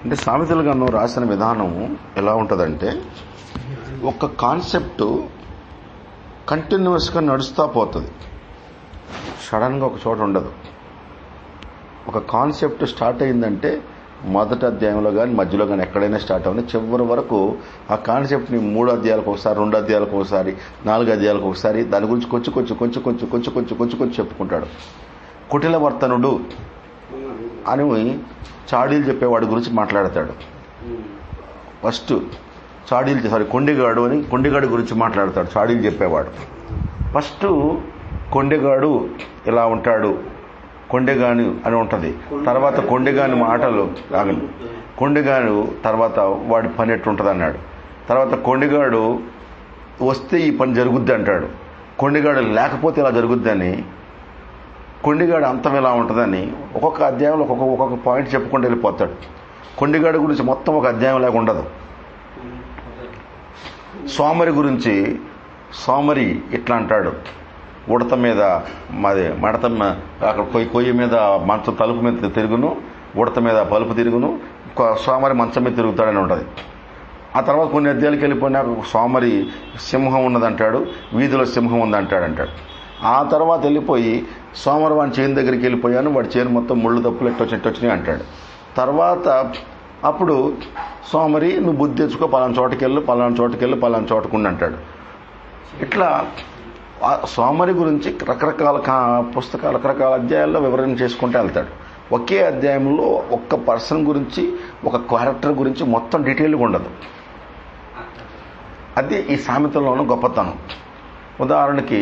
అంటే సామెతల గ్రంథం రాసిన విధానం ఎలా ఉంటుందంటే, ఒక కాన్సెప్ట్ కంటిన్యూస్గా నడుస్తూ పోతుంది, సడన్గా ఒక చోట ఉండదు. ఒక కాన్సెప్ట్ స్టార్ట్ అయిందంటే మొదటి అధ్యాయంలో కానీ మధ్యలో కానీ ఎక్కడైనా స్టార్ట్ అవుతుంది, చివరి వరకు ఆ కాన్సెప్ట్ని 3 అధ్యాయాలకు ఒకసారి, 2 అధ్యాయాలకు ఒకసారి, 4 అధ్యాయాలకు ఒకసారి దాని గురించి కొంచెం చెప్పుకుంటాడు. కుటిల వర్తనుడు అని చాడీలు చెప్పేవాడి గురించి మాట్లాడతాడు. ఫస్ట్ కొండెగాడు గురించి మాట్లాడతాడు. చాడీలు చెప్పేవాడు ఫస్ట్ కొండెగాడు ఇలా ఉంటాడు, కొండెగాని అని ఉంటుంది. తర్వాత కొండెగాని మాటలు ఆగండి, కొండెగాడు తర్వాత వాడి పని ఎట్టుంటుంది అన్నాడు. తర్వాత కొండెగాడు వస్తే ఈ పని జరుగుద్ది అంటాడు, కొండెగాడు లేకపోతే ఇలా జరుగుద్దని, కొండెగాడు అంతం ఎలా ఉంటుందని ఒక్కొక్క అధ్యాయంలో ఒక్కొక్క పాయింట్ చెప్పుకుంటూ వెళ్ళిపోతాడు. కొండెగాడు గురించి మొత్తం ఒక అధ్యాయం లాగా ఉండదు. సోమరి గురించి, సోమరి ఇట్లా అంటాడు, ఉడత మీద మడత అక్కడ కొయ్యి మీద మంచం తలుపు మీద తిరుగును, ఉడత మీద పలుపు తిరుగును, సోమరి మంచం మీద తిరుగుతాడని ఉంటుంది. ఆ తర్వాత కొన్ని అధ్యాయాలకు వెళ్ళిపోయినాక సోమరి సింహం ఉన్నదంటాడు, వీధిలో సింహం ఉందంటాడు. ఆ తర్వాత వెళ్ళిపోయి సోమరి వాడి చేను దగ్గరికి వెళ్ళిపోయాను, వాడి చేను మొత్తం ముళ్ళు తప్పులు ఎట్టొచ్చినాయి అంటాడు. తర్వాత అప్పుడు సోమరి నువ్వు బుద్ధి తెచ్చుకో, పలానా చోటుకుండి అంటాడు. ఇట్లా సోమరి గురించి రకరకాల పుస్తకాలు, రకరకాల అధ్యాయాల్లో వివరణ చేసుకుంటూ వెళ్తాడు. ఒకే అధ్యాయంలో ఒక్క పర్సన్ గురించి, ఒక క్యారెక్టర్ గురించి మొత్తం డీటెయిల్గా ఉండదు. అది ఈ సామెతల్లోనూ గొప్పతనం. ఉదాహరణకి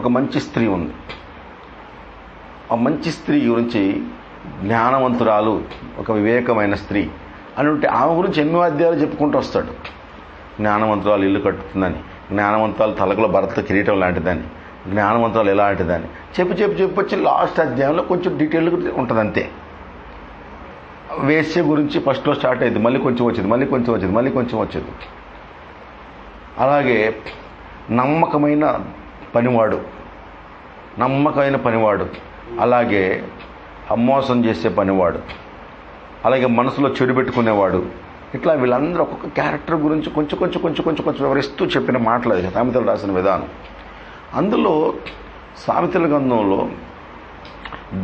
ఒక మంచి స్త్రీ ఉంది. ఆ మంచి స్త్రీ గురించి జ్ఞానవంతురాలు, ఒక వివేకమైన స్త్రీ అని ఉంటే ఆమె గురించి ఎన్నో అధ్యాయాలు చెప్పుకుంటూ వస్తాడు. జ్ఞానవంతురాలు ఇల్లు కట్టుతుందని, జ్ఞానవంతురాలు తలకులో భరత కిరీటం లాంటిదని, జ్ఞానవంతురాలు ఎలాంటిదని చెప్పి వచ్చి లాస్ట్ అధ్యాయంలో కొంచెం డీటెయిల్గా ఉంటుంది అంతే. వేశ్య గురించి ఫస్ట్లో స్టార్ట్ అయింది, మళ్ళీ కొంచెం వచ్చింది. అలాగే నమ్మకమైన పనివాడు, అలాగే మోసం చేసే పనివాడు, అలాగే మనసులో చెడు పెట్టుకునేవాడు, ఇట్లా వీళ్ళందరూ ఒక్కొక్క క్యారెక్టర్ గురించి కొంచెం వివరిస్తూ చెప్పిన మాటలు అది సామెతలు రాసిన విధానం. అందులో సామెతల గ్రంథంలో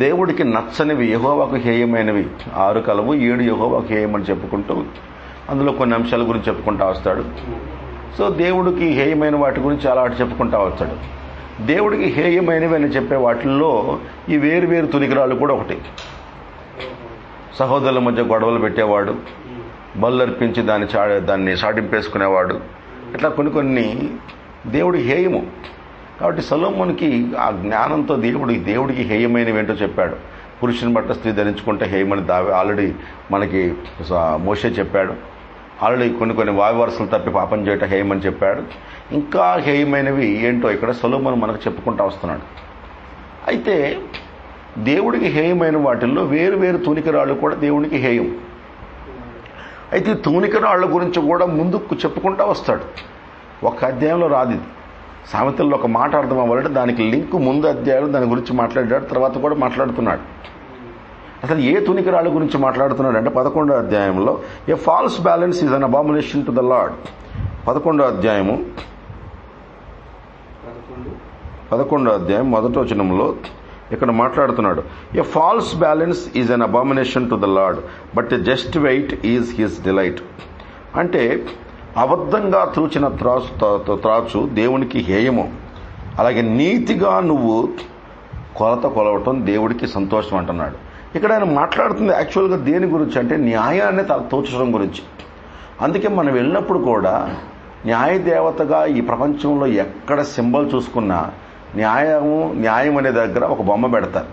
దేవుడికి నచ్చనివి, యెహోవాకు హేయమైనవి 6 కలవు, 7 యెహోవాకు హేయమని చెప్పుకుంటూ అందులో కొన్ని అంశాల గురించి చెప్పుకుంటూ వస్తాడు. సో దేవుడికి హేయమైన వాటి గురించి అలా చెప్పుకుంటూ వస్తాడు. దేవుడికి హేయమైనవి అని చెప్పే వాటిల్లో ఈ వేరు తునికిరాళ్ళు కూడా ఒకటి. సహోదరుల మధ్య గొడవలు పెట్టేవాడు, బల్లర్పించి దాన్ని సాటింపేసుకునేవాడు, ఇట్లా కొన్ని దేవుడికి హేయము. కాబట్టి సొలొమోనుకి ఆ జ్ఞానంతో దేవుడికి హేయమైనవి ఏంటో చెప్పాడు. పురుషుని బట్ట స్త్రీ ధరించుకుంటే హేయమని ఆల్రెడీ మనకి మోషే చెప్పాడు. ఆల్రెడీ కొన్ని వాయువరసలు తప్పి పాపం చేయటం హేయమని చెప్పాడు. ఇంకా హేయమైనవి ఏంటో ఇక్కడ సొలొమోను మనకు చెప్పుకుంటూ వస్తున్నాడు. అయితే దేవుడికి హేయమైన వాటిల్లో వేరు తూనికరాళ్ళు కూడా దేవునికి హేయం. అయితే తూనికరాళ్ళ గురించి కూడా ముందుకు చెప్పుకుంటూ వస్తాడు. ఒక అధ్యాయంలో రాదు ఇది. సామెతల్లో ఒక మాట అర్థం అవ్వాలంటే దానికి లింక్ ముందు అధ్యాయంలో దాని గురించి మాట్లాడాడు, తర్వాత కూడా మాట్లాడుతున్నాడు. అసలు ఏ తునికిరాళ్ళ గురించి మాట్లాడుతున్నాడు అంటే 11వ అధ్యాయంలో a false balance is an abomination to the Lord. 11వ అధ్యాయం మొదటి వచనంలో ఇక్కడ మాట్లాడుతున్నాడు, a false balance is an abomination to the Lord but a just weight is his delight. అంటే అబద్ధంగా తూచిన త్రాచు దేవునికి హేయము, అలాగే నీతిగా నువ్వు కొలవటం దేవుడికి సంతోషం అంటున్నాడు. ఇక్కడ ఆయన మాట్లాడుతుంది యాక్చువల్గా దేని గురించి అంటే న్యాయాన్ని తోచడం గురించి. అందుకే మనం వెళ్ళినప్పుడు కూడా న్యాయదేవతగా ఈ ప్రపంచంలో ఎక్కడ సింబల్ చూసుకున్నా న్యాయం అనే దగ్గర ఒక బొమ్మ పెడతారు.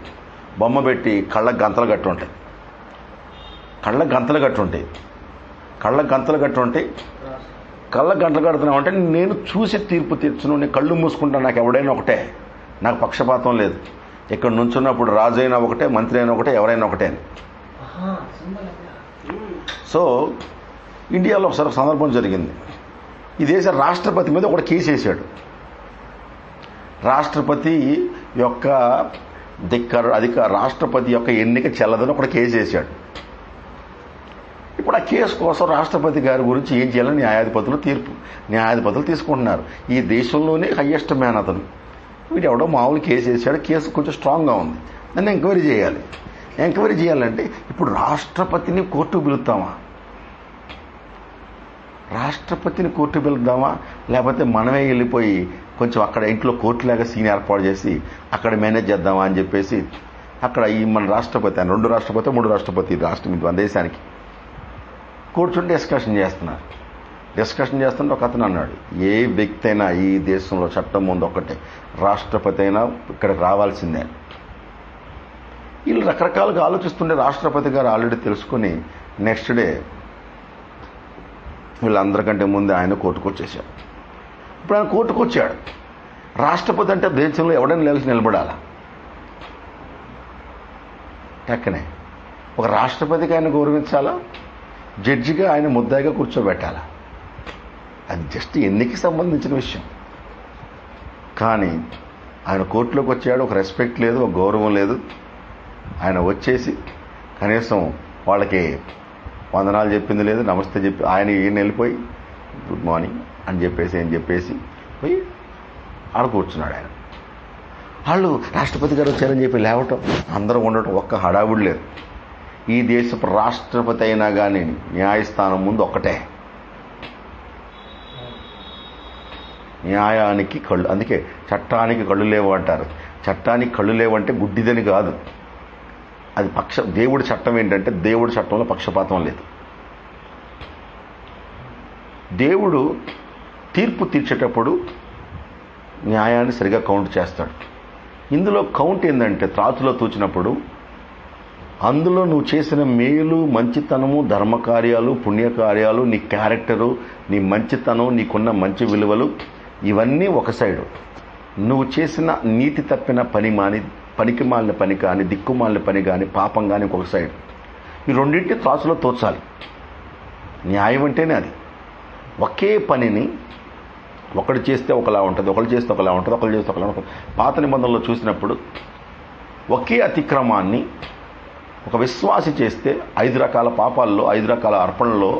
బొమ్మ పెట్టి కళ్ళకు గంతలు కట్టి ఉంటాయి. కళ్ళకు గంటలు కడుతున్నావు అంటే నేను చూసి తీర్పు తీర్చును, నేను కళ్ళు మూసుకుంటా, నాకు ఎవడైనా ఒకటే, నాకు పక్షపాతం లేదు. ఇక్కడ నుంచున్నప్పుడు రాజు అయినా ఒకటే, మంత్రి అయినా ఒకటే, ఎవరైనా ఒకటే అని. సో ఇండియాలో ఒకసారి సందర్భం జరిగింది. ఈ దేశ రాష్ట్రపతి మీద ఒకటి కేసు వేశాడు. రాష్ట్రపతి యొక్క రాష్ట్రపతి యొక్క ఎన్నిక చెల్లదని ఒకటి కేసు వేశాడు. ఇప్పుడు ఆ కేసు కోసం రాష్ట్రపతి గారి గురించి ఏం చేయాలని న్యాయాధిపతులు తీసుకుంటున్నారు. ఈ దేశంలోనే హయ్యెస్ట్ మ్యాన్ అతను. వీడు ఎవడో మామూలు కేసు వేసాడు, కేసు కొంచెం స్ట్రాంగ్గా ఉంది, దాన్ని ఎంక్వైరీ చేయాలి. ఎంక్వైరీ చేయాలంటే ఇప్పుడు రాష్ట్రపతిని కోర్టుకు పిలుద్దామా? లేకపోతే మనమే వెళ్ళిపోయి కొంచెం అక్కడ ఇంట్లో కోర్టులాగా సీన్ ఏర్పాటు చేసి అక్కడ మేనేజ్ చేద్దామా అని చెప్పేసి అక్కడ ఈ మన రాష్ట్రపతి, 2 రాష్ట్రపతి 3 రాష్ట్రపతి రాష్ట్రం మన దేశానికి కూర్చుని డిస్కషన్ చేస్తుంటే ఒక అతను అన్నాడు, ఏ వ్యక్తి అయినా ఈ దేశంలో చట్టం ముందు ఒక్కటే, రాష్ట్రపతి అయినా ఇక్కడికి రావాల్సిందే. వీళ్ళు రకరకాలుగా ఆలోచిస్తుండే రాష్ట్రపతి గారు ఆల్రెడీ తెలుసుకుని నెక్స్ట్ డే వీళ్ళందరికంటే ముందే ఆయన కోర్టుకు వచ్చేసాడు. ఇప్పుడు ఆయన కోర్టుకు వచ్చాడు. రాష్ట్రపతి అంటే దేశంలో ఎవడైనా లేచి నిలబడాలా? టక్కనే ఒక రాష్ట్రపతికి ఆయన గౌరవించాలా? జడ్జిగా ఆయన ముద్దాయిగా కూర్చోబెట్టాలా? అది జస్ట్ ఎన్నికకి సంబంధించిన విషయం. కానీ ఆయన కోర్టులోకి వచ్చాడు, ఒక రెస్పెక్ట్ లేదు, ఒక గౌరవం లేదు. ఆయన వచ్చేసి కనీసం వాళ్ళకి వందనాలు చెప్పింది లేదు, నమస్తే చెప్పి ఆయన ఈయన వెళ్ళిపోయి గుడ్ మార్నింగ్ అని చెప్పేసి పోయి ఆడ కూర్చున్నాడు. ఆయన వాళ్ళు రాష్ట్రపతి గారు వచ్చారని చెప్పి లేవటం, అందరూ ఉండటం, ఒక్క హడావుడి లేదు. ఈ దేశపు రాష్ట్రపతి అయినా కానీ న్యాయస్థానం ముందు ఒక్కటే, న్యాయానికి కళ్ళు. అందుకే చట్టానికి కళ్ళు లేవు అంటారు. చట్టానికి కళ్ళు లేవంటే గుడ్డిదని కాదు, అది దేవుడి చట్టం ఏంటంటే దేవుడి చట్టంలో పక్షపాతం లేదు. దేవుడు తీర్పు తీర్చేటప్పుడు న్యాయాన్ని సరిగా కౌంట్ చేస్తాడు. ఇందులో కౌంట్ ఏంటంటే త్రాచులో తూచినప్పుడు అందులో నువ్వు చేసిన మేలు, మంచితనము, ధర్మకార్యాలు, పుణ్యకార్యాలు, నీ క్యారెక్టరు, నీ మంచితనం, నీకున్న మంచి విలువలు, ఇవన్నీ ఒక సైడు. నువ్వు చేసిన నీతి తప్పిన పనికి మాలిన పని కానీ, దిక్కుమాలిన పని కానీ, పాపం కానీ ఇంకొక సైడ్. ఈ రెండింటిని త్రాసులో తోచాలి. న్యాయం అంటేనే అది. ఒకే పనిని ఒకడు చేస్తే ఒకలా ఉంటుంది, ఒకళ్ళు చేస్తే ఒకలా ఉంటుంది. పాత నిబంధనలో చూసినప్పుడు ఒకే అతిక్రమాన్ని ఒక విశ్వాసి చేస్తే 5 రకాల పాపాల్లో 5 రకాల అర్పణలో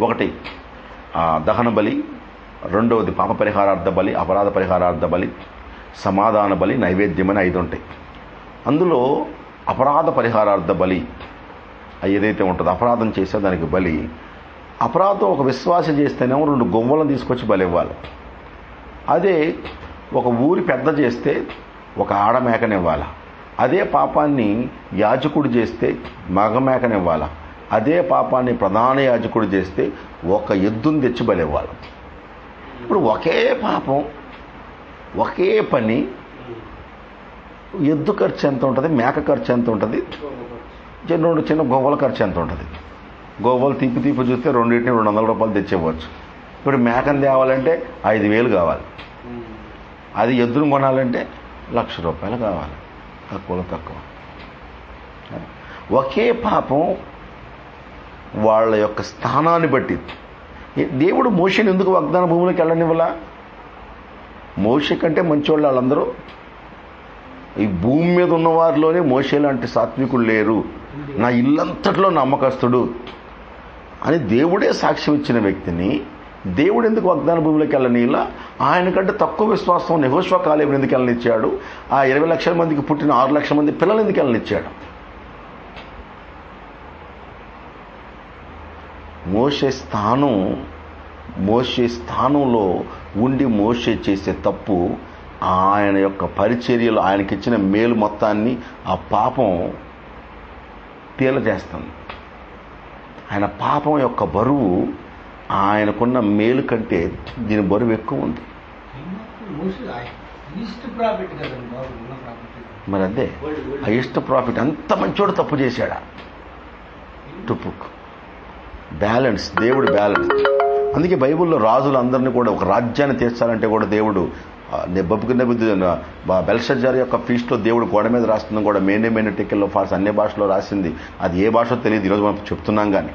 ఒకటి దహన బలి, రెండవది పాప పరిహారార్థ బలి, అపరాధ పరిహారార్థ బలి, సమాధాన బలి, నైవేద్యం అని 5 ఉంటాయి. అందులో అపరాధ పరిహారార్థ బలి ఏదైతే ఉంటుందో, అపరాధం చేసే దానికి బలి, అపరాధం ఒక విశ్వాసి చేస్తేనేమో 2 గొవ్వలను తీసుకొచ్చి బలి ఇవ్వాలి. అదే ఒక ఊరి పెద్ద చేస్తే ఒక ఆడమేకనివ్వాలి. అదే పాపాన్ని యాజకుడు చేస్తే మగ మేకనివ్వాలి. అదే పాపాన్ని ప్రధాన యాజకుడు చేస్తే ఒక ఎద్దును తెచ్చి బలి ఇవ్వాలి. ఇప్పుడు ఒకే పాపం, ఒకే పని, ఎద్దు ఖర్చు ఎంత ఉంటుంది, మేక ఖర్చు ఎంత ఉంటుంది, 2 చిన్న గోవల ఖర్చు ఎంత ఉంటుంది. గోవలు తీపి చూస్తే రెండింటిని 200 రూపాయలు తెచ్చేవచ్చు. ఇప్పుడు మేకను తేవాలంటే 5,000 కావాలి. అది ఎద్దును కొనాలంటే 1,00,000 రూపాయలు కావాలి, తక్కువలో తక్కువ. ఒకే పాపం వాళ్ళ యొక్క స్థానాన్ని బట్టి. దేవుడు మోషేని ఎందుకు వాగ్దాన భూమిలోకి వెళ్ళనివ్వలా? మోషే కంటే మంచివాళ్ళు వాళ్ళందరూ. ఈ భూమి మీద ఉన్న వారిలోనే మోషే లాంటి సాత్వికులు లేరు, నా ఇల్లంతట్లో నమ్మకస్తుడు అని దేవుడే సాక్ష్యం ఇచ్చిన వ్యక్తిని దేవుడు ఎందుకు వాగ్దాన భూమిలోకి వెళ్ళనీలా? ఆయన కంటే తక్కువ విశ్వాసం యెహోషువ కాలేబుని ఎందుకు వెళ్ళనిచ్చాడు? ఆ 20 లక్షల మందికి పుట్టిన 6 లక్షల మంది పిల్లలు ఎందుకు వెళ్ళనిచ్చాడు? మోషే స్థానంలో ఉండి మోషే చేసే తప్పు ఆయన యొక్క పరిచర్యలు, ఆయనకిచ్చిన మేలు మొత్తాన్ని ఆ పాపం తేలజేస్తుంది. ఆయన పాపం యొక్క బరువు ఆయనకున్న మేలు కంటే దీని బరువు ఎక్కువ ఉంది. మరి అదే హైయెస్ట్ ప్రాఫిట్. అంత మంచోడు తప్పు చేశాడా? టుపుక్ బ్యాలెన్స్, దేవుడు బ్యాలెన్స్. అందుకే బైబిల్లో రాజులందరినీ కూడా ఒక రాజ్యాన్ని తీర్చాలంటే కూడా దేవుడు బెల్షజ్జార్ యొక్క ఫీస్ట్లో దేవుడు గోడ మీద రాస్తుందని కూడా మెయిన్ టికెల్లో ఫాల్స్ అన్ని భాషలో రాసింది. అది ఏ భాషలో తెలియదు, ఈరోజు మనం చెప్తున్నాం. కానీ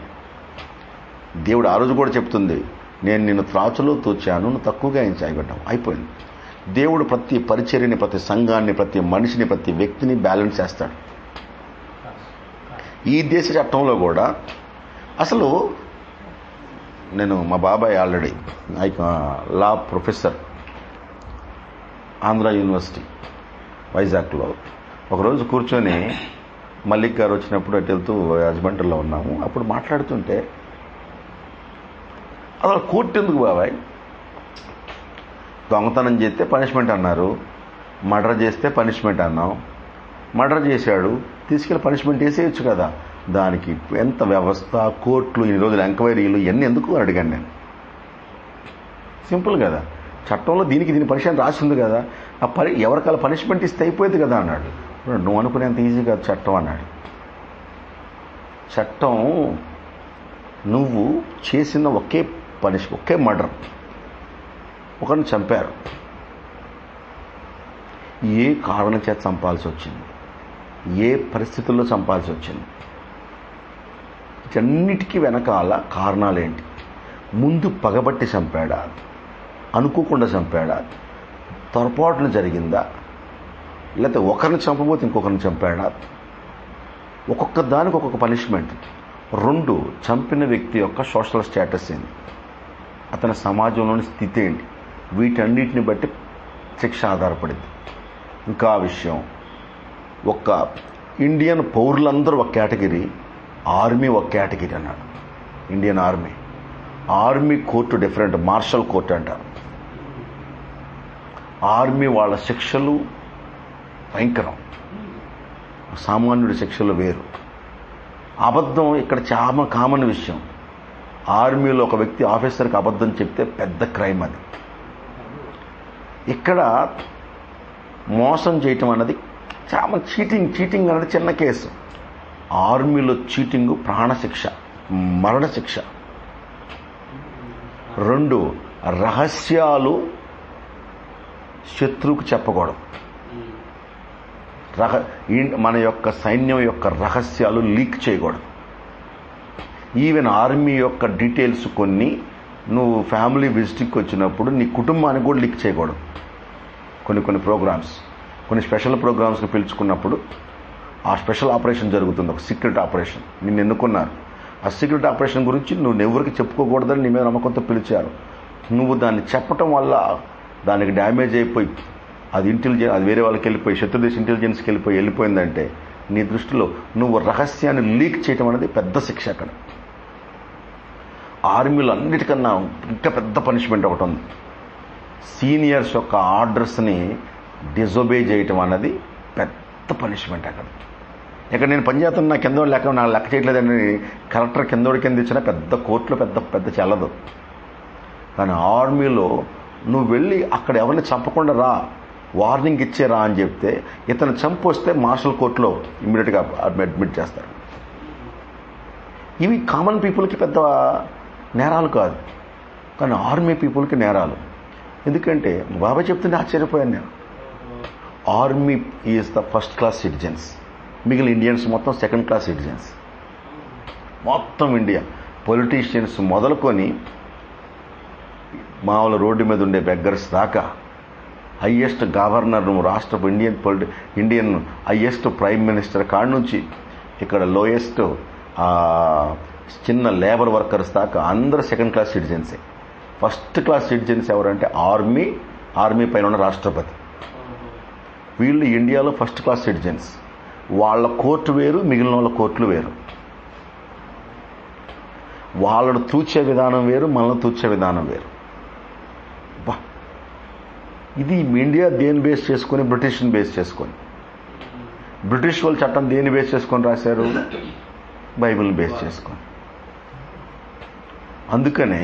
దేవుడు ఆ రోజు కూడా చెప్తుంది, నేను నిన్ను త్రాచులో తూచాను, నువ్వు తక్కువగా ఏం చేయగట్టావు. అయిపోయింది. దేవుడు ప్రతి పరిచర్యని, ప్రతి సంఘాన్ని, ప్రతి మనిషిని, ప్రతి వ్యక్తిని బ్యాలెన్స్ చేస్తాడు. ఈ దేశ చట్టంలో కూడా అసలు నేను మా బాబాయ్ ఆల్రెడీ లా ప్రొఫెసర్ ఆంధ్ర యూనివర్సిటీ వైజాగ్లో. ఒకరోజు కూర్చొని మల్లిక్ గారు వచ్చినప్పుడు అటు వెళ్తూ రాజమండ్రిలో ఉన్నాము. అప్పుడు మాట్లాడుతుంటే అసలు కోర్టు ఎందుకు బాబాయ్, దొంగతనం చేస్తే పనిష్మెంట్ అన్నారు, మర్డర్ చేస్తే పనిష్మెంట్ అన్నాం, మర్డర్ చేశాడు తీసుకెళ్ళి పనిష్మెంట్ వేసేయచ్చు కదా, దానికి ఎంత వ్యవస్థ, కోర్టులు, ఇన్ని రోజులు ఎంక్వైరీలు ఇవన్నీ ఎందుకు అడిగాను నేను. సింపుల్ కదా, చట్టంలో దీని పనిష్మెంట్ రాసింది కదా, ఎవరికలా పనిష్మెంట్ ఇస్తే అయిపోయేది కదా అన్నాడు. నువ్వు అనుకునేంత ఈజీ కాదు చట్టం అన్నాడు. చట్టం నువ్వు చేసిన ఒకే మర్డర్, ఒకరిని చంపారు, ఏ కారణం చేత చంపాల్సి వచ్చింది, ఏ పరిస్థితుల్లో చంపాల్సి వచ్చింది, వీటన్నిటికీ వెనకాల కారణాలేంటి, ముందు పగబట్టి చంపాడా, అనుకోకుండా చంపాడా, పొరపాటున జరిగిందా, లేకపోతే ఒకరిని చంపబోతే ఇంకొకరిని చంపాడా, ఒక్కొక్క దానికి ఒక్కొక్క పనిష్మెంట్. 2, చంపిన వ్యక్తి యొక్క సోషల్ స్టేటస్ ఏంటి, అతని సమాజంలోని స్థితి ఏంటి, వీటన్నిటిని బట్టి శిక్ష ఆధారపడింది. ఇంకా విషయం, ఒక ఇండియన్ పౌరులందరూ ఒక కేటగిరీ, ఆర్మీ ఒక కేటగిరీ అన్నాడు. Indian army court different, martial court అంటారు. ఆర్మీ వాళ్ళ శిక్షలు భయంకరం, సామాన్యుడి శిక్షలు వేరు. అబద్ధం ఇక్కడ చాలా కామన్ విషయం. ఆర్మీలో ఒక వ్యక్తి ఆఫీసర్కి అబద్ధం చెప్తే పెద్ద క్రైమ్ అది. ఇక్కడ మోసం చేయటం అన్నది చాలా చీటింగ్ అనేది చిన్న కేసు. ఆర్మీలో చీటింగ్ ప్రాణశిక్ష, మరణశిక్ష. 2, రహస్యాలు శత్రువుకు చెప్పకూడదు. మన యొక్క సైన్యం యొక్క రహస్యాలు లీక్ చేయకూడదు. ఈవెన్ ఆర్మీ యొక్క డీటెయిల్స్ కొన్ని నువ్వు ఫ్యామిలీ విజిట్కి వచ్చినప్పుడు నీ కుటుంబానికి కూడా లీక్ చేయకూడదు. కొన్ని ప్రోగ్రామ్స్, కొన్ని స్పెషల్ ప్రోగ్రామ్స్ని పిలుచుకున్నప్పుడు ఆ స్పెషల్ ఆపరేషన్ జరుగుతుంది, ఒక సీక్రెట్ ఆపరేషన్, నిన్ను ఎన్నుకున్నారు. ఆ సీక్రెట్ ఆపరేషన్ గురించి నువ్వు ఎవరికి చెప్పుకోకూడదని నీ మీద నమ్మకంతో పిలిచారు. నువ్వు దాన్ని చెప్పటం వల్ల దానికి డ్యామేజ్ అయిపోయి అది వేరే వాళ్ళకి వెళ్ళిపోయి, శత్రుదేశ ఇంటెలిజెన్స్కి వెళ్ళిపోయిందంటే నీ దృష్టిలో నువ్వు రహస్యాన్ని లీక్ చేయటం అనేది పెద్ద శిక్ష. అక్కడ ఆర్మీలో అన్నిటికన్నా ఇంకా పెద్ద పనిష్మెంట్ ఒకటి ఉంది. సీనియర్స్ యొక్క ఆర్డర్స్ని డిజొబే చేయటం అన్నది పెద్ద పనిష్మెంట్. ఇక్కడ నేను పనిచేస్తున్న నా కిందోడు నాకు లెక్క చేయట్లేదని కలెక్టర్ కింద ఇచ్చినా పెద్ద కోర్టులో పెద్ద చెల్లదు. కానీ ఆర్మీలో నువ్వు వెళ్ళి అక్కడ ఎవరిని చంపకుండా రా, వార్నింగ్ ఇచ్చేరా అని చెప్తే ఇతను చంపొస్తే మార్షల్ కోర్టులో ఇమ్మీడియట్గా అడ్మిట్ చేస్తారు. ఇవి కామన్ పీపుల్కి పెద్ద నేరాలు కాదు, కానీ ఆర్మీ పీపుల్కి నేరాలు. ఎందుకంటే బాబా చెప్తుంటే ఆశ్చర్యపోయాను నేను. Army is the first class citizens, మిగిలిన ఇండియన్స్ మొత్తం సెకండ్ క్లాస్ సిటిజన్స్. మొత్తం ఇండియా పొలిటీషియన్స్ మొదలుకొని మామూలు రోడ్డు మీద ఉండే బెగ్గర్స్ దాకా, హయ్యెస్ట్ గవర్నర్, రాష్ట్ర ఇండియన్ హయ్యెస్ట్ ప్రైమ్ మినిస్టర్ కాడి నుంచి ఇక్కడ లోయెస్ట్ చిన్న లేబర్ వర్కర్స్ దాకా అందరూ సెకండ్ క్లాస్ సిటిజన్సే. ఫస్ట్ క్లాస్ సిటిజన్స్ ఎవరంటే ఆర్మీ పైన ఉన్న రాష్ట్రపతి. వీళ్ళు ఇండియాలో ఫస్ట్ క్లాస్ సిటిజన్స్. వాళ్ళ కోర్టు వేరు, మిగిలిన వాళ్ళ కోర్టులు వేరు. వాళ్ళను తూచే విధానం వేరు, మనల్ని తూచే విధానం వేరు. ఇది ఇండియా దేని బేస్ చేసుకొని, బ్రిటిష్ని బేస్ చేసుకొని. బ్రిటిష్ వాళ్ళ చట్టం దేని బేస్ చేసుకొని రాశారు, బైబిల్ని బేస్ చేసుకొని. అందుకనే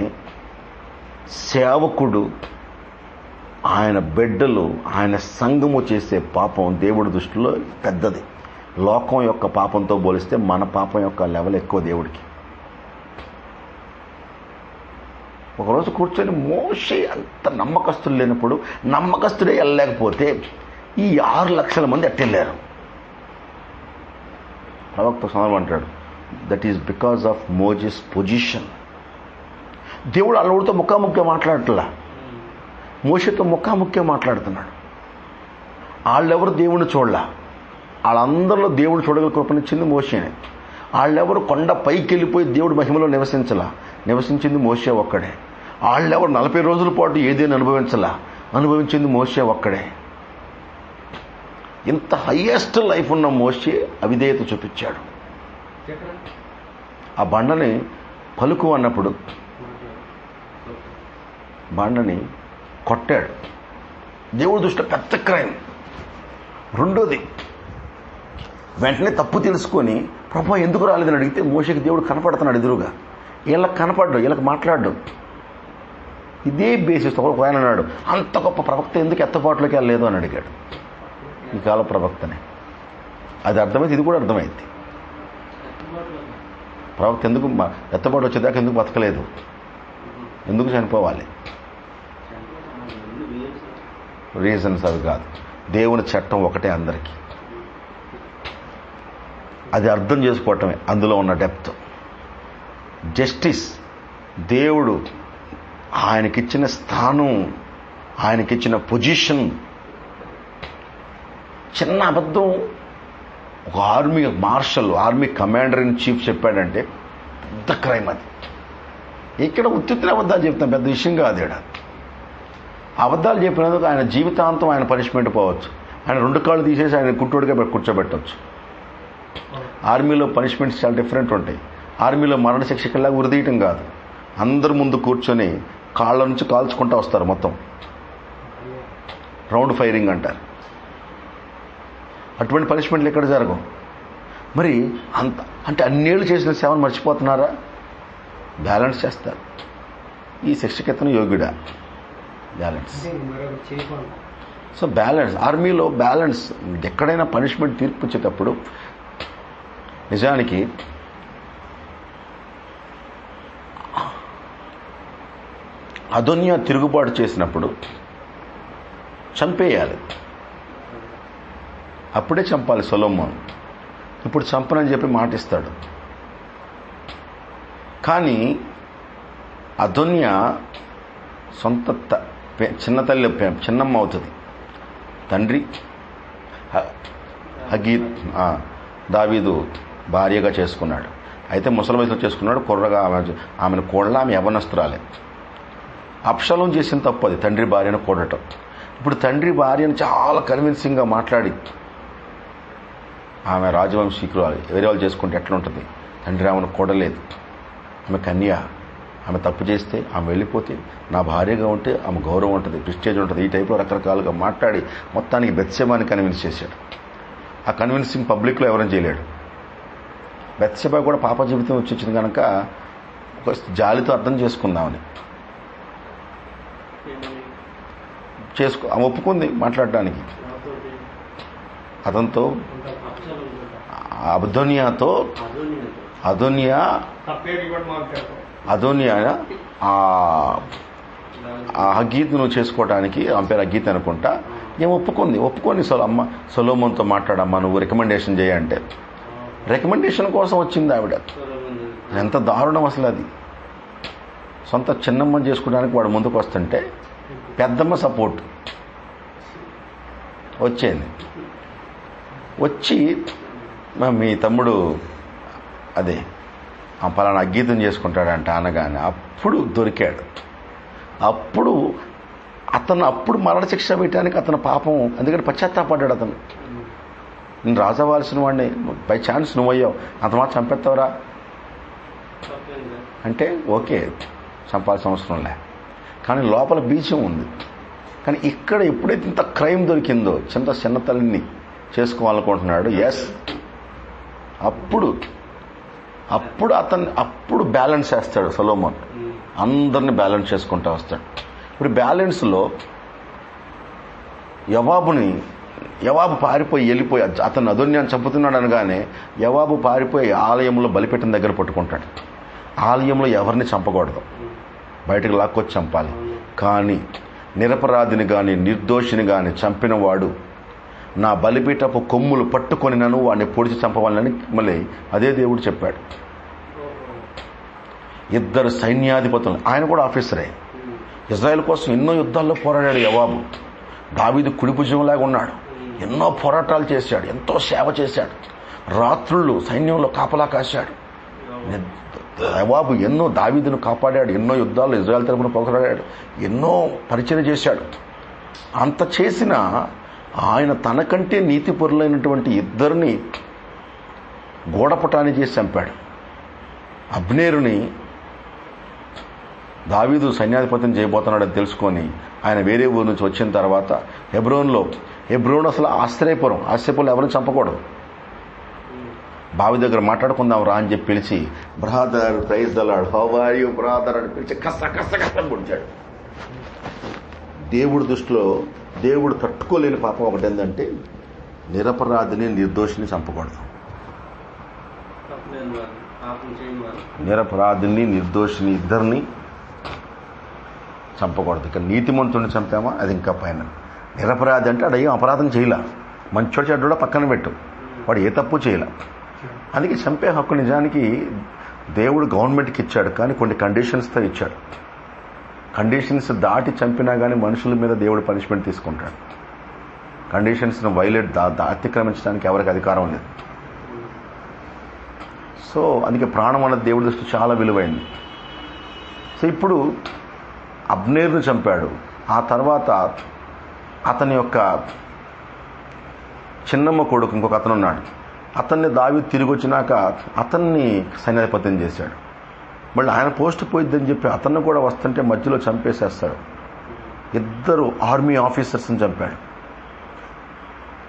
సేవకుడు, ఆయన బిడ్డలు, ఆయన సంఘము చేసే పాపం దేవుడి దృష్టిలో పెద్దది. లోకం యొక్క పాపంతో పోలిస్తే మన పాపం యొక్క లెవెల్ ఎక్కువ దేవుడికి. ఒకరోజు కూర్చొని మోషే అంత నమ్మకస్తులు లేనప్పుడు, నమ్మకస్తుడే వెళ్ళలేకపోతే ఈ 6 లక్షల మంది అట్టెళ్ళారు. ప్రవక్త సమాధానం అంటాడు, that is because of Moses position. దేవుడు అల్లుడితో ముఖాముఖిగా మాట్లాడట్లా, మోషేతో ముఖాముఖిగా మాట్లాడుతున్నాడు. వాళ్ళెవరు దేవుడిని చూడలా, వాళ్ళందరిలో దేవుడు చూడగల కృపనిచ్చింది మోషేనే. వాళ్ళెవరు కొండ పైకి వెళ్ళిపోయి దేవుడి మహిమలో నివసించింది మోషే ఒక్కడే. వాళ్ళెవరు 40 రోజుల పాటు ఏదేని అనుభవించింది మోషే ఒక్కడే. ఇంత హయ్యెస్ట్ లైఫ్ ఉన్న మోషే అవిధేయత చూపించాడు. ఆ బండని పలుకు అన్నప్పుడు బండని కొట్టాడు. దేవుడి దృష్టిలో పెద్ద క్రైమ్. రెండోది, వెంటనే తప్పు తెలుసుకొని ప్రభువా ఎందుకు రాలేదని అడిగితే మోషేకి దేవుడు కనపడుతున్నాడు ఎదురుగా. వీళ్ళకి కనపడ్డు, వీళ్ళకి మాట్లాడు. ఇదే బేసిస్ ఒక ఆయన అన్నాడు, అంత గొప్ప ప్రవక్త ఎందుకు ఎత్తపాట్లోకి వెళ్ళలేదు అని అడిగాడు. ఈ కాల ప్రవక్తనే. అది అర్థమైతే ఇది కూడా అర్థమైంది. ప్రవక్త ఎందుకు ఎత్తపాటు వచ్చేదాకా ఎందుకు బతకలేదు, ఎందుకు చనిపోవాలి? రీజన్స్ అవి కాదు. దేవుని చట్టం ఒకటే అందరికీ. అది అర్థం చేసుకోవటమే అందులో ఉన్న డెప్త్. జస్టిస్, దేవుడు ఆయనకిచ్చిన స్థానం, ఆయనకిచ్చిన పొజిషన్. చిన్న అబద్ధం ఒక ఆర్మీ కమాండర్ ఇన్ చీఫ్ చెప్పాడంటే పెద్ద క్రైమ్ అది. ఇక్కడ ఉత్తిన అబద్ధాలు చెప్తాం, పెద్ద విషయం కాదు. ఇక్కడ అబద్ధాలు చెప్పినందుకు ఆయన జీవితాంతం ఆయన పనిష్మెంట్ పోవచ్చు. ఆయన 2 కాళ్ళు తీసేసి ఆయన కుట్టోడిగా కూర్చోబెట్టవచ్చు. ఆర్మీలో పనిష్మెంట్స్ చాలా డిఫరెంట్ ఉంటాయి. ఆర్మీలో మరణశిక్షలాగా ఉరిదీయటం కాదు, అందరి ముందు కూర్చొని కాళ్ళ నుంచి కాల్చుకుంటూ వస్తారు. మొత్తం రౌండ్ ఫైరింగ్ అంటారు. అటువంటి పనిష్మెంట్లు ఎక్కడ జరగవు. మరి అంటే అన్నేళ్ళు చేసిన సేవను మర్చిపోతున్నారా? బ్యాలెన్స్ చేస్తారు. ఈ శిక్షకెత్తన యోగ్యుడా? బ్యాలెన్స్. సో బ్యాలెన్స్, ఆర్మీలో బ్యాలెన్స్. ఎక్కడైనా పనిష్మెంట్ తీర్పు వచ్చేటప్పుడు నిజానికి అదోనియా తిరుగుబాటు చేసినప్పుడు చంపేయాలి, అప్పుడే చంపాలి సొలొమోను. ఇప్పుడు చంపనని చెప్పి మాటిస్తాడు. కానీ అదోనియా సొంత చిన్న తల్లి చిన్నమ్మ అవుతుంది. తండ్రి హగీత్ దావీదు భార్యగా చేసుకున్నాడు. అయితే ముసలి వయసులో చేసుకున్నాడు. కుర్రగా ఆమెను కోడలా, ఆమె యవ్వనస్తురాలే. అబ్షాలోం చేసిన తప్పు అది, తండ్రి భార్యను కూడటం. ఇప్పుడు తండ్రి భార్యను చాలా కన్విన్సింగ్గా మాట్లాడి, ఆమె రాజవంశీకురాలు, వేరే వాళ్ళు చేసుకుంటే ఎట్లా ఉంటుంది? తండ్రి ఆమెను కూడలేదు, ఆమె కన్య, ఆమె తప్పు చేస్తే ఆమె వెళ్ళిపోతే నా భార్యగా ఉంటే ఆమె గౌరవం ఉంటుంది, ప్రిస్టేజ్ ఉంటుంది. ఈ టైప్లో రకరకాలుగా మాట్లాడి మొత్తానికి బెత్షెబాని కన్విన్స్ చేశాడు. ఆ కన్విన్సింగ్ పబ్లిక్లో ఎవరైనా చేయలేడు. బెత్షెబా కూడా పాప జీవితం వచ్చింది కనుక ఒక జాలితో అర్థం చేసుకుందామని ఆమె ఒప్పుకుంది మాట్లాడడానికి. అతనితో అదోనియా ఆ హగీత్ నువ్వు చేసుకోవడానికి, ఆమె పేరు హగీత్ అనుకుంటా, ఏం ఒప్పుకొని సొలొమోన్తో మాట్లాడమ్మా, నువ్వు రికమెండేషన్ చేయంటే రికమెండేషన్ కోసం వచ్చింది ఆవిడ. ఎంత దారుణం అసలు అది. సొంత చిన్నమ్మని చేసుకోవడానికి వాడు ముందుకు వస్తుంటే పెద్దమ్మ సపోర్ట్ వచ్చి మీ తమ్ముడు అదే పలానా అగీతం చేసుకుంటాడంట అనగానే అప్పుడు దొరికాడు. అప్పుడు మరణశిక్ష పెట్టడానికి అతను పాపం, ఎందుకంటే పశ్చాత్తాపడ్డాడు. అతను నేను రాజవ్వాల్సిన వాడిని, బై ఛాన్స్ నువ్వయ్యావు, అంత మాత్రం చంపేస్తావురా అంటే ఓకే, చంపాల్సిన అవసరం లే. కానీ లోపల బీజం ఉంది. కానీ ఇక్కడ ఎప్పుడైతే ఇంత క్రైమ్ దొరికిందో, చిన్న తల్లిని చేసుకోవాలనుకుంటున్నాడు. ఎస్, అప్పుడు బ్యాలెన్స్ చేస్తాడు సొలొమోన్. అందరిని బ్యాలెన్స్ చేసుకుంటూ వస్తాడు. ఇప్పుడు బ్యాలెన్స్లో యవాబు పారిపోయి వెళ్ళిపోయి, అతను అదోనియాను చంపుతున్నాడు అనగానే యవాబు పారిపోయి ఆలయంలో బలిపీఠం దగ్గర పట్టుకుంటాడు. ఆలయంలో ఎవరిని చంపకూడదు, బయటకు లాక్కొచ్చి చంపాలి. కానీ నిరపరాధిని కానీ నిర్దోషిని కానీ చంపిన వాడు నా బలిపీఠపు కొమ్ములు పట్టుకొని నన్ను వాడిని పొడిచి చంపవాలని మళ్ళీ అదే దేవుడు చెప్పాడు. 2 సైన్యాధిపతులు, ఆయన కూడా ఆఫీసరే. ఇజ్రాయెల్ కోసం ఎన్నో యుద్ధాల్లో పోరాడాడు యవాబు. దావీదు కుడి భుజంలాగా ఉన్నాడు. ఎన్నో పోరాటాలు చేశాడు, ఎంతో సేవ చేశాడు. రాత్రుళ్ళు సైన్యంలో కాపలా కాశాడు. ఎన్నో దావీదును కాపాడాడు, ఎన్నో యుద్ధాలు ఇజ్రాయెల్ తరపున పోరాడాడు, ఎన్నో పరిచయం చేశాడు. అంత చేసిన ఆయన తనకంటే నీతిపరులైనటువంటి ఇద్దరిని గోడపటాన్ని చేసి చంపాడు. అబ్నేరుని దావీదు సైన్యాధిపతిని చేయబోతున్నాడని తెలుసుకొని ఆయన వేరే ఊరు నుంచి వచ్చిన తర్వాత హెబ్రోన్ అసలు ఆశ్రయపురం ఎవరిని చంపకూడదు. బావి దగ్గర మాట్లాడుకుందాం రా అని చెప్పి పిలిచి, brother praise the lord, how are you brother అని పిలిచి కస్స పొడిచాడు. దేవుడి దృష్టిలో దేవుడు తట్టుకోలేని పాపం ఒకటి ఏంటంటే నిరపరాధిని నిర్దోషిని చంపకూడదు. నిరపరాధిని నిర్దోషిని ఇద్దరిని చంపకూడదు. ఇక నీతిమంతుడిని చంపామా అది ఇంకా పైన. నిరపరాధి అంటే అడయ్యం అపరాధం చేయలే, మంచోడు చెడ్డోడా పక్కన పెట్టు, వాడు ఏ తప్పు చేయలే. అందుకే చంపే హక్కు నిజానికి దేవుడు గవర్నమెంట్కి ఇచ్చాడు, కానీ కొన్ని కండిషన్స్తో ఇచ్చాడు. కండిషన్స్ దాటి చంపినా కానీ మనుషుల మీద దేవుడు పనిష్మెంట్ తీసుకుంటాడు. కండిషన్స్ను అతిక్రమించడానికి ఎవరికి అధికారం లేదు. సో అందుకే ప్రాణం అన్నది దేవుడి దృష్టి చాలా విలువైంది. సో ఇప్పుడు అబ్నేర్ను చంపాడు. ఆ తర్వాత అతని యొక్క చిన్నమ్మ కొడుకు ఇంకొక అతను ఉన్నాడు. అతన్ని దావీదు తిరిగి వచ్చినాక అతన్ని సైన్యాధిపత్యం చేశాడు. మళ్ళీ ఆయన పోస్ట్ పోయిద్దని చెప్పి అతన్ని కూడా వస్తుంటే మధ్యలో చంపేసేస్తాడు. ఇద్దరు ఆర్మీ ఆఫీసర్స్ని చంపాడు.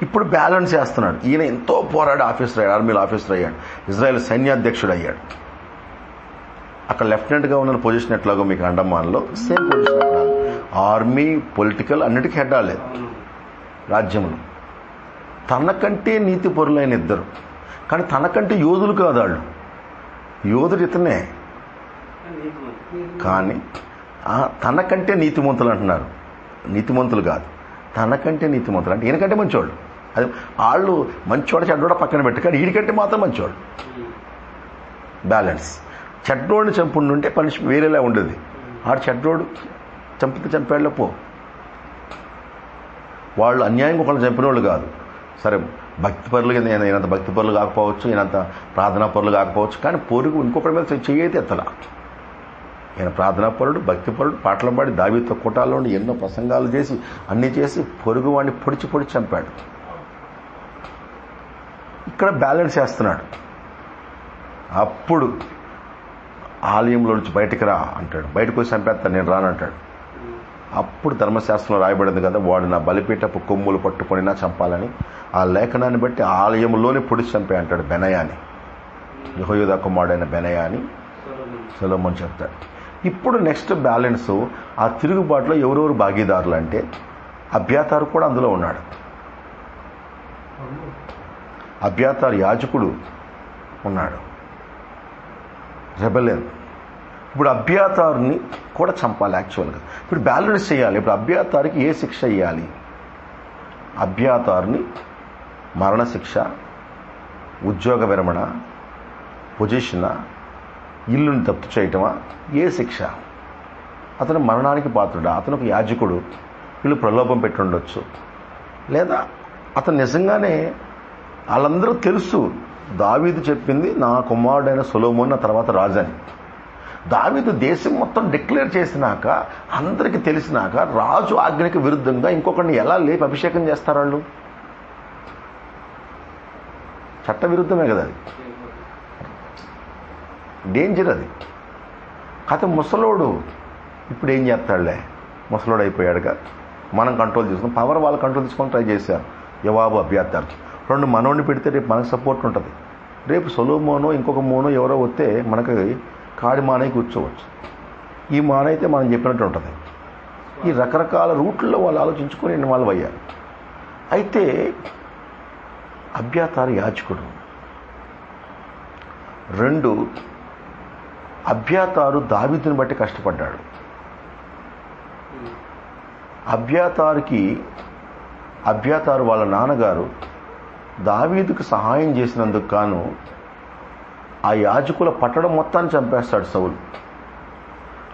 ఇప్పుడు బ్యాలెన్స్ చేస్తున్నాడు. ఈయన ఎంతో పోరాడి ఆఫీసర్ అయ్యాడు, ఆర్మీలో ఆఫీసర్ అయ్యాడు, ఇజ్రాయెల్ సైన్యాధ్యక్షుడు అయ్యాడు. అక్కడ లెఫ్టినెంట్గా ఉన్న పొజిషన్ ఎట్లాగో మీకు అండమాన్లో సేమ్ పొజిషన్. అక్కడ ఆర్మీ పొలిటికల్ అన్నిటికీ హెడ్ ఆడలేదు రాజ్యంలో. తనకంటే నీతి పరులైన ఇద్దరు, కానీ తనకంటే యోధులు కాదు వాళ్ళు. యోధుడు ఇతనే, కానీ తనకంటే నీతిమంతులు అంటున్నారు. నీతిమంతులు కాదు, తనకంటే నీతిమంతులు అంటే ఈయనకంటే మంచోళ్ళు. అది వాళ్ళు మంచోడు చెడ్డోడ పక్కన పెట్టి, కానీ వీడికంటే మాత్రం మంచోడు. బ్యాలెన్స్. చెడ్డోడిని చంపుండుంటే పనిష్ వేరేలా ఉండేది. ఆడు చెడ్డోడు చంపాడులో పో. వాళ్ళు అన్యాయంగా ఒకళ్ళు చంపిన వాళ్ళు కాదు. సరే భక్తి పరులు ఈయనంత భక్తి పరులు కాకపోవచ్చు, ఈయనంత ప్రార్థనా పరులు కాకపోవచ్చు, కానీ పొరుగు ఇంకొకటి మీద చెయ్యైతే ఎత్తలా. ఈయన ప్రార్థనా పరుడు, భక్తి పరుడు, పాటలు పాడి దావీదుతో కూటాల్లో ఉండి ఎన్నో ప్రసంగాలు చేసి అన్నీ చేసి పొరుగు వాడిని పొడిచి చంపాడు. ఇక్కడ బ్యాలెన్స్ చేస్తున్నాడు. అప్పుడు ఆలయంలో నుంచి బయటికి రా అంటాడు. బయటకు వచ్చి చంపేస్తాను, నేను రానంటాడు. అప్పుడు ధర్మశాస్త్రంలో రాయబడింది కదా, వాడు నా బలిపీఠపు కొమ్ములు పట్టుకొనినా చంపాలని. ఆ లేఖనాన్ని బట్టి ఆలయంలోనే పొడిచి చంపే అంటాడు బెనయాని. యెహోయాదా కుమారుడైన బెనయాని సొలొమోను చెప్తాడు. ఇప్పుడు నెక్స్ట్ బ్యాలెన్స్, ఆ తిరుగుబాటులో ఎవరెవరు భాగీదారులు అంటే అబ్యాతారు కూడా అందులో ఉన్నాడు. అబ్యాతారు యాజకుడు ఉన్నాడు, రెబెలియన్. ఇప్పుడు అబ్యాతారుని కూడా చంపాలి యాక్చువల్గా. ఇప్పుడు బ్యాలెన్స్ చేయాలి. ఇప్పుడు అబ్యాతారుకి ఏ శిక్ష ఇవ్వాలి? అబ్యాతారుని మరణశిక్ష, ఉద్యోగ విరమణ, పొజిషనా, ఇల్లుని దత్తు చేయటమా, ఏ శిక్ష? అతను మరణానికి పాత్రుడా? అతను ఒక యాజకుడు, వీళ్ళు ప్రలోభం పెట్టి ఉండొచ్చు. లేదా అతను నిజంగానే వాళ్ళందరూ తెలుసు దావీదు చెప్పింది నా కుమారుడైన సొలొమోను తర్వాత రాజని. దావీదు దేశం మొత్తం డిక్లేర్ చేసినాక, అందరికీ తెలిసినాక, రాజు ఆజ్ఞకి విరుద్ధంగా ఇంకొకరిని ఎలా లేపి అభిషేకం చేస్తారు వాళ్ళు? చట్ట విరుద్ధమే కదా అది, డేంజర్ అది. కాకపోతే ముసలోడు ఇప్పుడు ఏం చేస్తాడులే, ముసలోడు అయిపోయాడుగా, మనం కంట్రోల్ చేసుకుని పవర్ వాళ్ళు కంట్రోల్ తీసుకొని ట్రై చేశారు. యోవాబు అబ్యాతారు 2 మనోడిని పెడితే రేపు మనకు సపోర్ట్ ఉంటుంది. రేపు సొలొమోనో ఇంకొక మోనో ఎవరో వస్తే మనకి కాడి మానై కూర్చోవచ్చు. ఈ మానైతే మనం చెప్పినట్టు ఉంటుంది. ఈ రకరకాల రూట్లలో వాళ్ళు ఆలోచించుకొని ఇన్వాల్వ్ అయ్యారు. అయితే అబ్యాతారు యాజకుడు. 2, అబ్యాతారు దావీదుని బట్టి కష్టపడ్డాడు. అబ్యాతారు వాళ్ళ నాన్నగారు దావీదుకు సహాయం చేసినందుకు గాను ఆ యాజకుల పట్టడం మొత్తాన్ని చంపేస్తాడు సౌలు.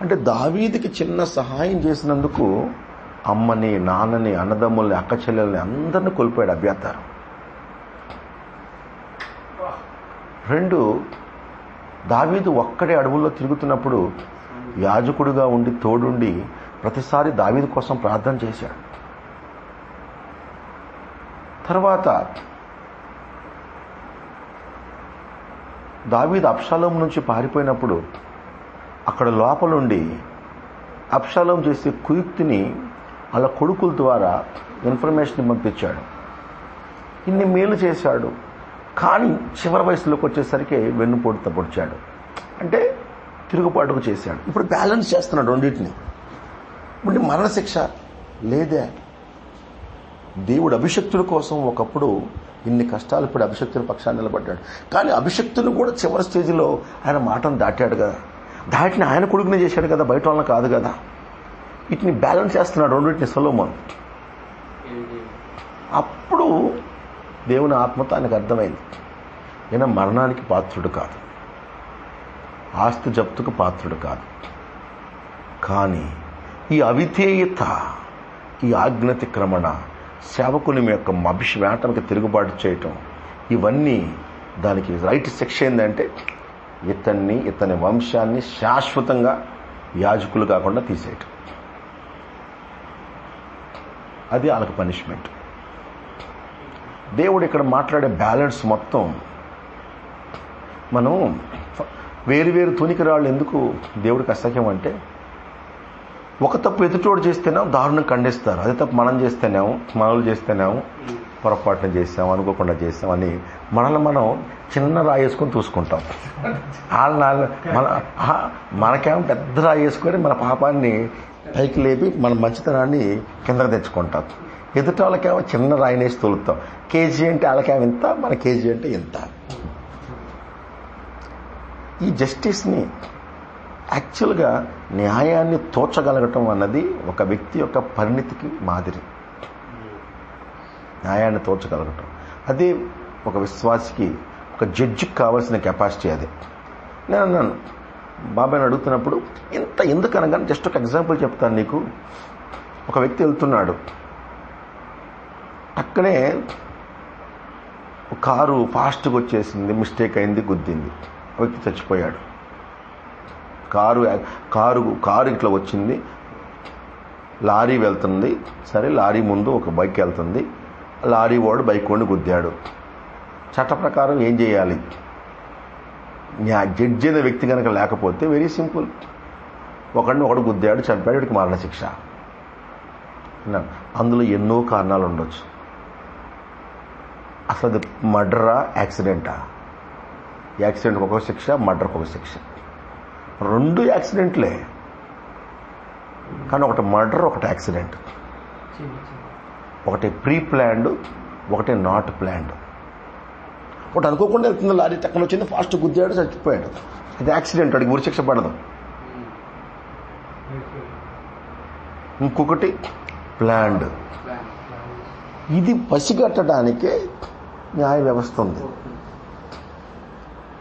అంటే దావీదుకి చిన్న సహాయం చేసినందుకు అమ్మని, నాన్నని, అన్నదమ్ముల్ని, అక్క చెల్లెల్ని అందరినీ కోల్పోయాడు అబ్యాతారు. 2, దావీదు ఒక్కడే అడవుల్లో తిరుగుతున్నప్పుడు యాజకుడిగా ఉండి తోడుండి ప్రతిసారి దావీదు కోసం ప్రార్థన చేశాడు. తర్వాత దావీదు అబ్షాలోం నుంచి పారిపోయినప్పుడు అక్కడ లోపలుండి అబ్షాలోం చేసే కుయుక్తిని వాళ్ళ కొడుకుల ద్వారా ఇన్ఫర్మేషన్ పంపించాడు. ఇన్ని మేలు చేశాడు, కానీ చివరి వయసులోకి వచ్చేసరికి వెన్నుపోటుతో పొడిచాడు. అంటే తిరుగుబాటుకు చేశాడు. ఇప్పుడు బ్యాలెన్స్ చేస్తున్నాడు రెండింటిని. ఇప్పుడు మరణశిక్ష లేదే. దేవుడు అభిషక్తుల కోసం ఒకప్పుడు ఇన్ని కష్టాలు, ఇప్పుడు అభిషక్తుల పక్షాన్ని నిలబడ్డాడు. కానీ అభిషక్తులు కూడా చివరి స్టేజ్లో ఆయన మాటను దాటాడు కదా. దాటిని ఆయన కొడుకునే చేశాడు కదా, బయట వాళ్ళని కాదు కదా. వీటిని బ్యాలెన్స్ చేస్తున్నాడు రెండింటిని సొలొమోను. అప్పుడు దేవుని ఆత్మతో ఆయనకు అర్థమైంది, ఈయన మరణానికి పాత్రుడు కాదు, ఆస్తి జప్తుకు పాత్రుడు కాదు. కానీ ఈ అవిధేయత, ఈ ఆజ్ఞాతిక్రమణ, సేవకుని యొక్క అభిషేకానికి తిరుగుబాటు చేయటం, ఇవన్నీ దానికి రైట్ శిక్ష ఏంటంటే ఇతని వంశాన్ని శాశ్వతంగా యాజకులు కాకుండా తీసేయటం. అది వాళ్ళకి పనిష్మెంట్. దేవుడు ఇక్కడ మాట్లాడే బ్యాలెన్స్ మొత్తం మనం వేరు తూనికి రాళ్ళు ఎందుకు దేవుడికి అసహ్యం అంటే, ఒక తప్పు ఎదుటోడు చేస్తేనేమో దారుణం ఖండిస్తారు, అదే తప్పు మనం చేస్తేనేమో, మనలు చేస్తేనేమో పొరపాటున చేసాం, అనుకోకుండా చేసాం అని మనల్ని మనం చిన్న రాయేసుకొని చూసుకుంటాం. మనకేమో పెద్ద రాయేసుకొని మన పాపాన్ని పైకి లేపి మన మంచితనాన్ని కిందకు తెచ్చుకుంటాం. ఎదుట వాళ్ళకేమో చిన్న రాయినేసి తోలుతాం. కేజీ అంటే వాళ్ళకేమో ఇంత, మన కేజీ అంటే ఇంత. ఈ జస్టిస్ని, యాక్చువల్గా న్యాయాన్ని తోచగలగటం అన్నది ఒక వ్యక్తి యొక్క పరిణితికి మాదిరి. న్యాయాన్ని తోచగలగటం అదే ఒక విశ్వాసికి, ఒక జడ్జికి కావాల్సిన కెపాసిటీ. అదే నేను అన్నాను బాబాయ్ని అడుగుతున్నప్పుడు, ఇంత ఎందుకనగా జస్ట్ ఒక ఎగ్జాంపుల్ చెప్తాను నీకు. ఒక వ్యక్తి వెళ్తున్నాడు, పక్కనే కారు ఫాస్ట్గా వచ్చేసింది, మిస్టేక్ అయింది, గుద్దింది, వ్యక్తి చచ్చిపోయాడు. కారు ఇట్లా వచ్చింది, లారీ వెళ్తుంది. సరే, లారీ ముందు ఒక బైక్ వెళ్తుంది, లారీ వాడు బైక్ వాడిని గుద్దాడు. చట్ట ప్రకారం ఏం చేయాలి? జడ్జి అనే వ్యక్తి కనుక లేకపోతే వెరీ సింపుల్, ఒకడు గుద్దాడు, చంపాడు, వీడికి మరణశిక్ష. అందులో ఎన్నో కారణాలు ఉండొచ్చు. అసలు అది మర్డరా, యాక్సిడెంటా? యాక్సిడెంట్కి ఒక శిక్ష, మర్డర్కి ఒక శిక్ష. 2 యాక్సిడెంట్లే, కానీ ఒకటి మర్డర్, ఒకటి యాక్సిడెంట్. ఒకటి ప్రీ ప్లాన్డ్, ఒకటి నాట్ ప్లాన్డ్. ఒకటి అనుకోకుండా వెళ్తుంది లారీ, టక్కన వచ్చింది, ఫాస్ట్ గుద్దాడు, చచ్చిపోయాడు, అది యాక్సిడెంట్, వాడికి ఉరి శిక్ష పడదు. ఇంకొకటి ప్లాన్డ్. ఇది పసిగట్టడానికే న్యాయ వ్యవస్థ ఉంది.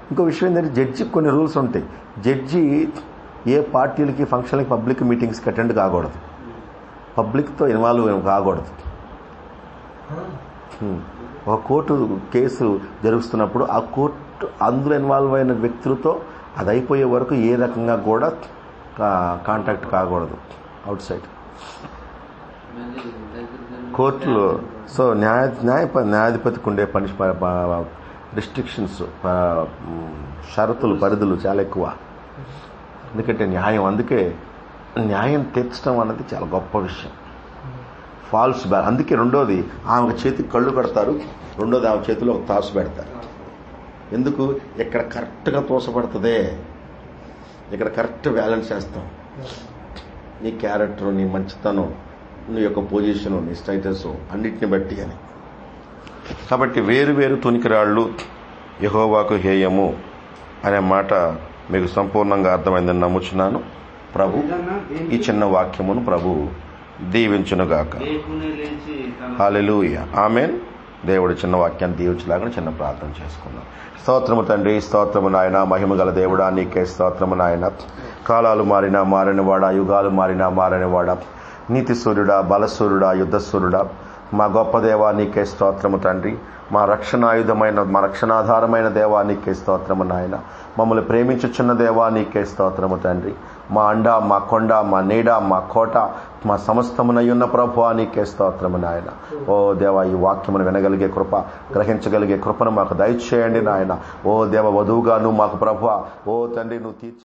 ఇంకో విషయం ఏంటంటే, జడ్జికి కొన్ని రూల్స్ ఉంటాయి. జడ్జి ఏ పార్టీలకి, ఫంక్షన్లకి, పబ్లిక్ మీటింగ్స్కి అటెండ్ కాకూడదు, పబ్లిక్తో ఇన్వాల్వ్ కాకూడదు. ఒక కోర్టు కేసు జరుగుతున్నప్పుడు ఆ కోర్టు అందులో ఇన్వాల్వ్ అయిన వ్యక్తులతో అది అయిపోయే వరకు ఏ రకంగా కూడా కాంటాక్ట్ కాకూడదు అవుట్ సైడ్ కోర్టులో. సో న్యాయాధిపతికి ఉండే రిస్ట్రిక్షన్స్, షరతులు, పరిధులు చాలా ఎక్కువ. ఎందుకంటే అందుకే న్యాయం తీర్చడం అన్నది చాలా గొప్ప విషయం. False balance. అందుకే రెండోది, ఆమె చేతికి కళ్ళు కడతారు, రెండోది ఆమె చేతిలో ఒక తాసు పెడతారు. ఎందుకు? ఇక్కడ కరెక్ట్గా తోసపడుతుందే, ఇక్కడ కరెక్ట్ బ్యాలెన్స్ చేస్తాం. నీ క్యారెక్టర్, నీ మంచితనం, నీ యొక్క పొజిషను, నీ స్టేటస్ అన్నిటిని బట్టి అని. కాబట్టి వేరు తునికిరాళ్ళు యెహోవాకు హేయము అనే మాట మీకు సంపూర్ణంగా అర్థమైందని నమ్ముచున్నాను. ప్రభు ఈ చిన్న వాక్యమును ప్రభు దీవించునుగాక. హల్లెలూయా, ఆమేన్. దేవుడు చిన్న వాక్యాన్ని దీవించలాగా చిన్న ప్రార్థన చేసుకుందాం. స్తోత్రము తండ్రి, స్తోత్రము నాయన, మహిమ గల దేవుడా, నీకే స్తోత్రము నాయన. కాలాలు మారినా మారనివాడా, యుగాలు మారినా మారనివాడా, నీతి సూర్యుడా, బలసూర్యుడా, యుద్ధ సూర్యుడా, మా గొప్ప దేవా నీకే స్తోత్రము తండ్రి. మా రక్షణాయుధమైన మా రక్షణాధారమైన దేవా నీకే స్తోత్రము నాయన. మమ్మల్ని ప్రేమించుచున్న దేవా నీకే స్తోత్రము తండ్రి. మా అండ, మా కొండ, మా నీడ, మా కోట, మా సమస్తమునయున్న ప్రభువా నీకే స్తోత్రము నాయన. ఓ దేవా, ఈ వాక్యమును వినగలిగే కృప, గ్రహించగలిగే కృపను మాకు దయచేయండి నాయన. ఓ దేవ, వధువుగా నువ్వు మాకు ప్రభువా, ఓ తండ్రి, నువ్వు